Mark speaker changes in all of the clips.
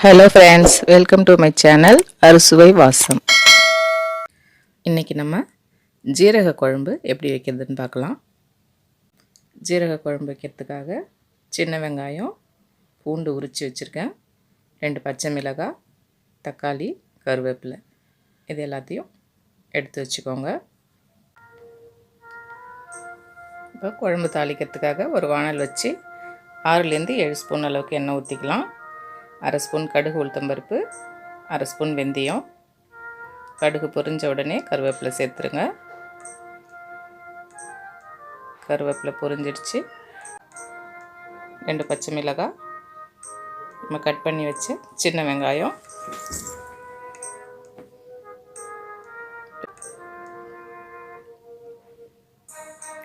Speaker 1: Hello friends, welcome to my channel அறுசுவை வாசம். இன்றைக்கி நம்ம ஜீரக குழம்பு எப்படி வைக்கிறதுன்னு பார்க்கலாம். ஜீரக குழம்பு வைக்கிறதுக்காக சின்ன வெங்காயம், பூண்டு உரித்து வச்சுருக்கேன், 2 பச்சை மிளகாய், தக்காளி, கருவேப்பிலை, இது எல்லாத்தையும் எடுத்து வச்சுக்கோங்க. இப்போ குழம்பு தாளிக்கிறதுக்காக ஒரு வானல் வச்சு 6லேருந்து 7 ஸ்பூன் அளவுக்கு எண்ணெய் ஊற்றிக்கலாம். 1/2 ஸ்பூன் கடுகு உளுத்தம்பருப்பு, 1/2 ஸ்பூன் வெந்தயம். கடுகு பொரிஞ்ச உடனே கருவேப்பிலை சேர்த்துருங்க. கருவேப்பிலை பொரிஞ்சிடுச்சு. 2 பச்சை மிளகாய், நம்ம கட் பண்ணி வச்ச சின்ன வெங்காயம்,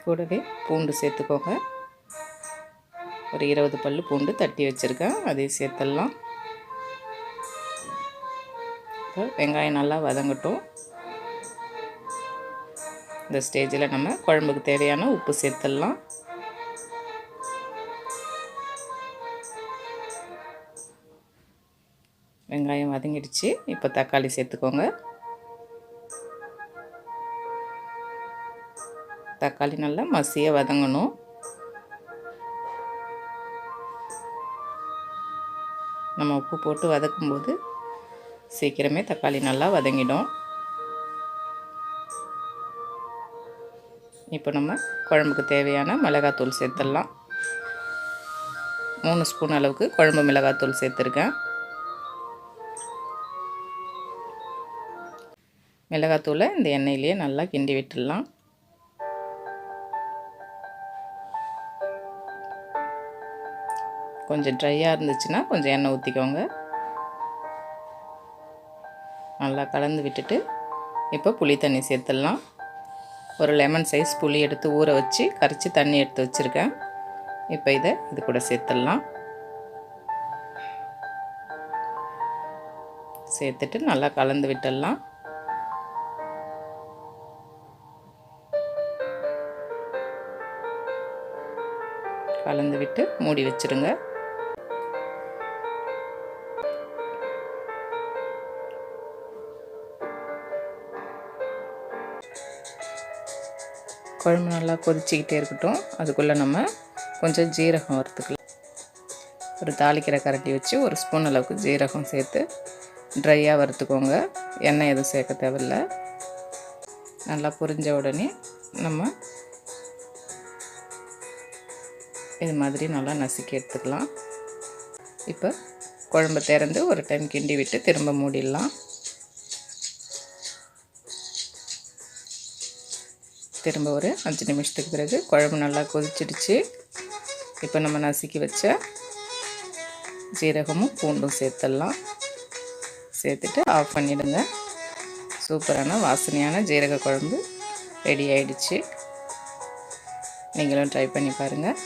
Speaker 1: கூடவே பூண்டு சேர்த்துக்கோங்க. ஒரு 20 பல் பூண்டு தட்டி வச்சுருக்கேன், அதையும் சேர்த்துடலாம். இப்போ வெங்காயம் நல்லா வதங்கட்டும். இந்த ஸ்டேஜில் நம்ம குழம்புக்கு தேவையான உப்பு சேர்த்துடலாம். வெங்காயம் வதங்கிடுச்சு. இப்போ தக்காளி சேர்த்துக்கோங்க. தக்காளி நல்லா மசியாக வதங்கணும். நம்ம உப்பு போட்டு வதக்கும்போது சீக்கிரமே தக்காளி நல்லா வதங்கிடும். இப்போ நம்ம குழம்புக்கு தேவையான மிளகாத்தூள் சேர்த்துடலாம். 3 ஸ்பூன் அளவுக்கு குழம்பு மிளகாத்தூள் சேர்த்துருக்கேன். மிளகாத்தூளை இந்த எண்ணெயிலேயே நல்லா கிண்டி விட்டுடலாம். கொஞ்சம் ட்ரையாக இருந்துச்சுன்னா கொஞ்சம் எண்ணெய் ஊற்றிக்கோங்க. நல்லா கலந்து விட்டுட்டு இப்போ புளி தண்ணி சேர்த்துடலாம். ஒரு லெமன் சைஸ் புளி எடுத்து ஊற வச்சு கரைச்சி தண்ணி எடுத்து வச்சுருக்கேன். இப்போ இது கூட சேர்த்துடலாம். சேர்த்துட்டு நல்லா கலந்து விட்டுடலாம். கலந்து விட்டு மூடி வச்சுருங்க. குழம்பு நல்லா கொதிச்சிக்கிட்டே இருக்கட்டும். அதுக்குள்ளே நம்ம கொஞ்சம் ஜீரகம் வறுத்துக்கலாம். ஒரு தாளிக்கிற கரண்டி வச்சு 1 ஸ்பூன் அளவுக்கு ஜீரகம் சேர்த்து ட்ரையாக வறுத்துக்கோங்க. எண்ணெய் எதுவும் சேர்க்க தேவையில்லை. நல்லா பொரிஞ்ச உடனே நம்ம இது மாதிரி நல்லா நசுக்கி எடுத்துக்கலாம். இப்போ குழம்பு திறந்து ஒரு டைம் கிண்டி விட்டு திரும்ப மூடிடலாம். திரும்ப ஒரு 5 நிமிஷத்துக்கு பிறகு குழம்பு நல்லா கொதிச்சிடுச்சு. இப்போ நம்ம நசுக்கி வச்ச ஜீரகமும் பூண்டும் சேர்த்துடலாம். சேர்த்துட்டு ஆஃப் பண்ணிவிடுங்க. சூப்பரான வாசனையான ஜீரக குழம்பு ரெடி ஆயிடுச்சு. நீங்களும் ட்ரை பண்ணி பாருங்கள்.